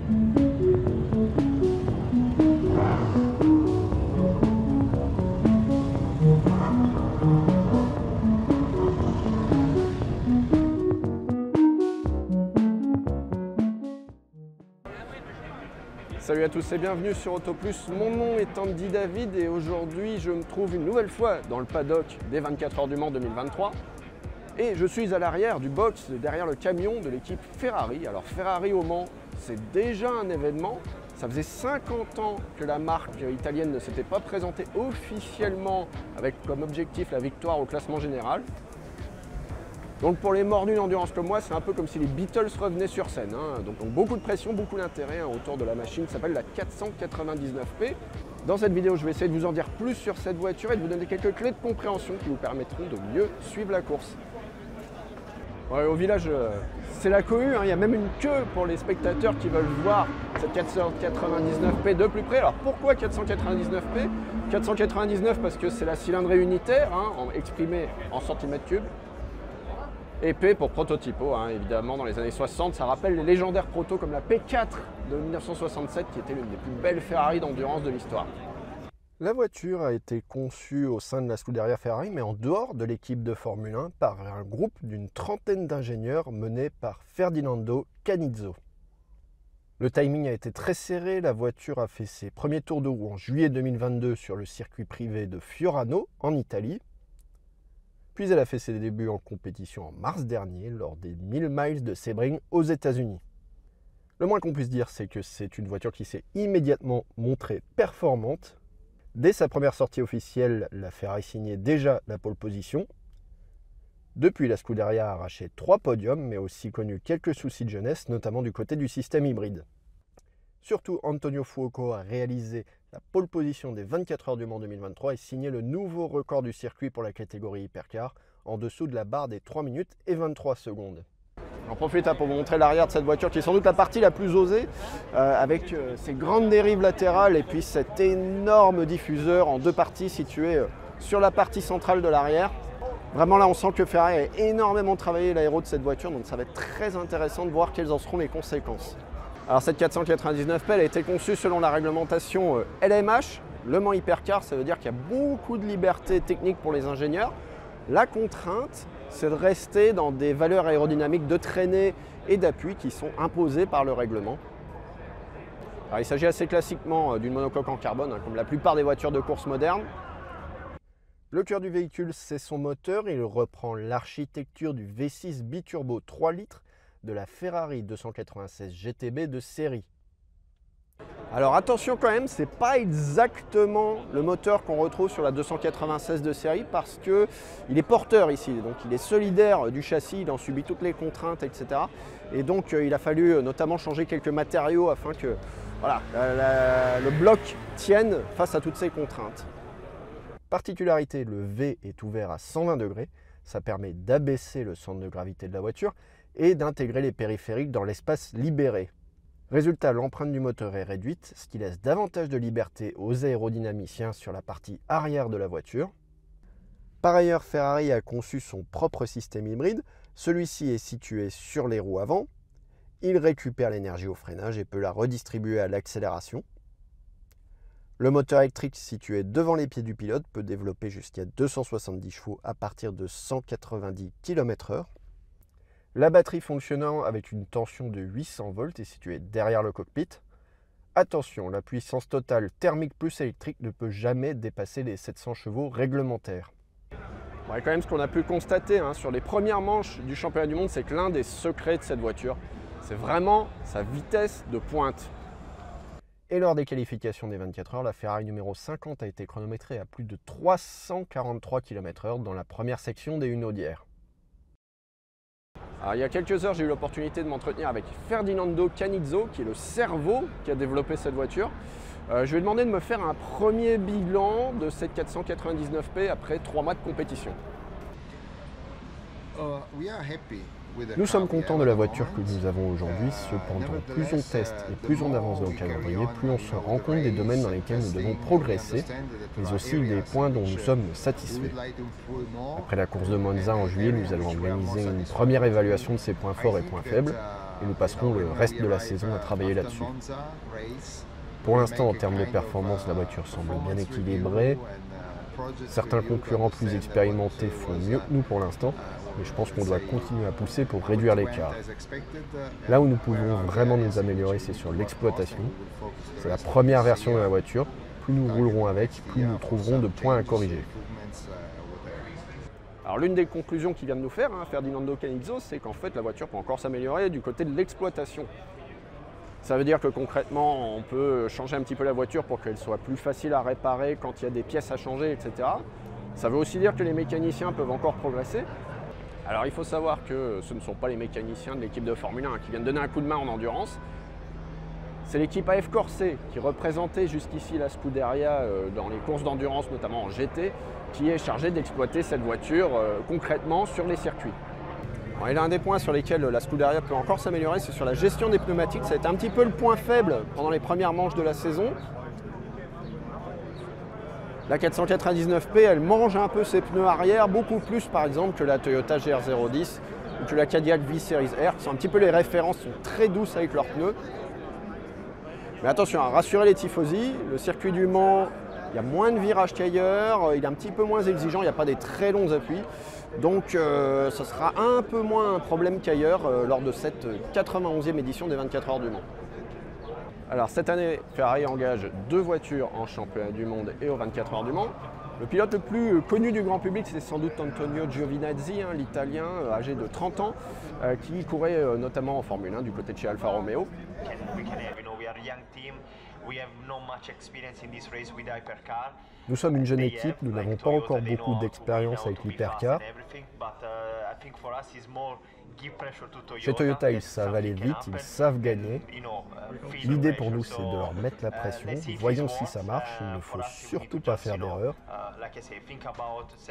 Salut à tous et bienvenue sur AutoPlus, mon nom est Andy David et aujourd'hui je me trouve une nouvelle fois dans le paddock des 24 heures du Mans 2023 et je suis à l'arrière du box derrière le camion de l'équipe Ferrari. Alors Ferrari au Mans, c'est déjà un événement, ça faisait 50 ans que la marque italienne ne s'était pas présentée officiellement avec comme objectif la victoire au classement général. Donc pour les mordus d'endurance comme moi, c'est un peu comme si les Beatles revenaient sur scène. Donc beaucoup de pression, beaucoup d'intérêt autour de la machine qui s'appelle la 499P. Dans cette vidéo, je vais essayer de vous en dire plus sur cette voiture et de vous donner quelques clés de compréhension qui vous permettront de mieux suivre la course. Ouais, au village, c'est la cohue, il y a même une queue pour les spectateurs qui veulent voir cette 499P de plus près. Alors pourquoi 499P 499 parce que c'est la cylindrée unitaire, exprimée en centimètres cubes. Et P pour prototypo, évidemment, dans les années 60, ça rappelle les légendaires protos comme la P4 de 1967, qui était l'une des plus belles Ferrari d'endurance de l'histoire. La voiture a été conçue au sein de la Scuderia Ferrari, mais en dehors de l'équipe de Formule 1, par un groupe d'une trentaine d'ingénieurs mené par Ferdinando Canizzo. Le timing a été très serré, la voiture a fait ses premiers tours de roue en juillet 2022 sur le circuit privé de Fiorano, en Italie. Puis elle a fait ses débuts en compétition en mars dernier lors des 1000 miles de Sebring aux États-Unis. Le moins qu'on puisse dire, c'est que c'est une voiture qui s'est immédiatement montrée performante. Dès sa première sortie officielle, la Ferrari signait déjà la pole position. Depuis, la Scuderia a arraché 3 podiums, mais aussi connu quelques soucis de jeunesse, notamment du côté du système hybride. Surtout, Antonio Fuoco a réalisé la pole position des 24 heures du Mans 2023 et signé le nouveau record du circuit pour la catégorie hypercar en dessous de la barre des 3 minutes et 23 secondes. J'en profite pour vous montrer l'arrière de cette voiture qui est sans doute la partie la plus osée avec ses grandes dérives latérales et puis cet énorme diffuseur en deux parties situé sur la partie centrale de l'arrière. Vraiment là on sent que Ferrari a énormément travaillé l'aéro de cette voiture, donc ça va être très intéressant de voir quelles en seront les conséquences. Alors cette 499P, elle a été conçue selon la réglementation LMH, Le Mans Hypercar, ça veut dire qu'il y a beaucoup de liberté technique pour les ingénieurs. La contrainte, c'est de rester dans des valeurs aérodynamiques de traînée et d'appui qui sont imposées par le règlement. Alors, il s'agit assez classiquement d'une monocoque en carbone, comme la plupart des voitures de course modernes. Le cœur du véhicule, c'est son moteur. Il reprend l'architecture du V6 biturbo 3 litres de la Ferrari 296 GTB de série. Alors attention quand même, c'est pas exactement le moteur qu'on retrouve sur la 296 de série parce qu'il est porteur ici, donc il est solidaire du châssis, il en subit toutes les contraintes, etc. Et donc il a fallu notamment changer quelques matériaux afin que voilà, le bloc tienne face à toutes ces contraintes. Particularité, le V est ouvert à 120 degrés, ça permet d'abaisser le centre de gravité de la voiture et d'intégrer les périphériques dans l'espace libéré. Résultat, l'empreinte du moteur est réduite, ce qui laisse davantage de liberté aux aérodynamiciens sur la partie arrière de la voiture. Par ailleurs, Ferrari a conçu son propre système hybride. Celui-ci est situé sur les roues avant. Il récupère l'énergie au freinage et peut la redistribuer à l'accélération. Le moteur électrique situé devant les pieds du pilote peut développer jusqu'à 270 chevaux à partir de 190 km/h. La batterie fonctionnant avec une tension de 800 volts est située derrière le cockpit. Attention, la puissance totale thermique plus électrique ne peut jamais dépasser les 700 chevaux réglementaires. Bon, et quand même, ce qu'on a pu constater sur les premières manches du championnat du monde, c'est que l'un des secrets de cette voiture, c'est vraiment sa vitesse de pointe. Et lors des qualifications des 24 heures, la Ferrari numéro 50 a été chronométrée à plus de 343 km/h dans la première section des Hunaudières. Alors, il y a quelques heures, j'ai eu l'opportunité de m'entretenir avec Ferdinando Canizzo, qui est le cerveau qui a développé cette voiture. Je lui ai demandé de me faire un premier bilan de cette 499P après 3 mois de compétition. Nous sommes contents de la voiture que nous avons aujourd'hui, cependant plus on teste et plus on avance dans le calendrier, plus on se rend compte des domaines dans lesquels nous devons progresser, mais aussi des points dont nous sommes satisfaits. Après la course de Monza en juillet, nous allons organiser une première évaluation de ses points forts et points faibles. et nous passerons le reste de la saison à travailler là-dessus. Pour l'instant, en termes de performance, la voiture semble bien équilibrée. Certains concurrents plus expérimentés font mieux que nous pour l'instant, mais je pense qu'on doit continuer à pousser pour réduire l'écart. Là où nous pouvons vraiment nous améliorer, c'est sur l'exploitation. C'est la première version de la voiture. Plus nous roulerons avec, plus nous trouverons de points à corriger. Alors l'une des conclusions qu'il vient de nous faire, Ferdinando Canizzo, c'est qu'en fait la voiture peut encore s'améliorer du côté de l'exploitation. Ça veut dire que concrètement, on peut changer un petit peu la voiture pour qu'elle soit plus facile à réparer quand il y a des pièces à changer, etc. Ça veut aussi dire que les mécaniciens peuvent encore progresser. Alors il faut savoir que ce ne sont pas les mécaniciens de l'équipe de Formule 1 qui viennent donner un coup de main en endurance. C'est l'équipe AF Corse qui représentait jusqu'ici la Scuderia dans les courses d'endurance, notamment en GT, qui est chargée d'exploiter cette voiture concrètement sur les circuits. Et l'un des points sur lesquels la Scuderia peut encore s'améliorer, c'est sur la gestion des pneumatiques. Ça a été un petit peu le point faible pendant les premières manches de la saison. La 499P, elle mange un peu ses pneus arrière, beaucoup plus par exemple que la Toyota GR010 ou que la Cadillac V-Series R, qui sont un petit peu les références, sont très douces avec leurs pneus. Mais attention, rassurez les tifosi, le circuit du Mans, il y a moins de virages qu'ailleurs, il est un petit peu moins exigeant, il n'y a pas des très longs appuis. Donc ce sera un peu moins un problème qu'ailleurs lors de cette 91e édition des 24 heures du Mans. Alors cette année, Ferrari engage 2 voitures en championnat du monde et aux 24 heures du Mans. Le pilote le plus connu du grand public, c'est sans doute Antonio Giovinazzi, l'Italien âgé de 30 ans, qui courait notamment en Formule 1 du côté de chez Alfa Romeo. Nous sommes une jeune équipe, nous n'avons pas encore beaucoup d'expérience avec l'hypercar. Chez Toyota, ils savent aller vite, ils savent gagner. L'idée pour nous, c'est de leur mettre la pression. Voyons si ça marche, il ne faut surtout pas faire d'erreur.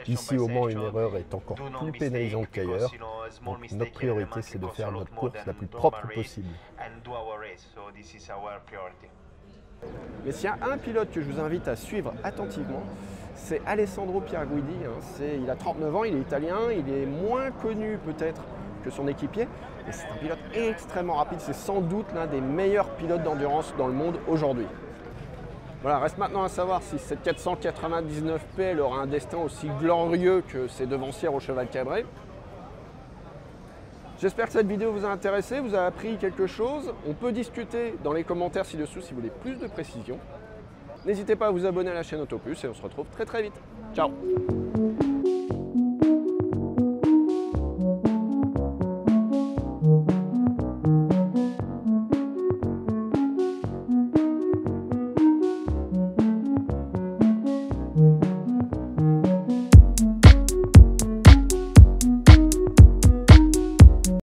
Ici, au Mans, une erreur est encore plus pénalisante qu'ailleurs. Donc notre priorité, c'est de faire notre course la plus propre possible. Mais s'il y a un pilote que je vous invite à suivre attentivement, c'est Alessandro Pierguidi. Il a 39 ans, il est italien, il est moins connu peut-être que son équipier. Et c'est un pilote extrêmement rapide, c'est sans doute l'un des meilleurs pilotes d'endurance dans le monde aujourd'hui. Voilà, reste maintenant à savoir si cette 499P elle aura un destin aussi glorieux que ses devancières au cheval cabré. J'espère que cette vidéo vous a intéressé, vous a appris quelque chose. On peut discuter dans les commentaires ci-dessous si vous voulez plus de précisions. N'hésitez pas à vous abonner à la chaîne Autoplus et on se retrouve très vite. Ciao!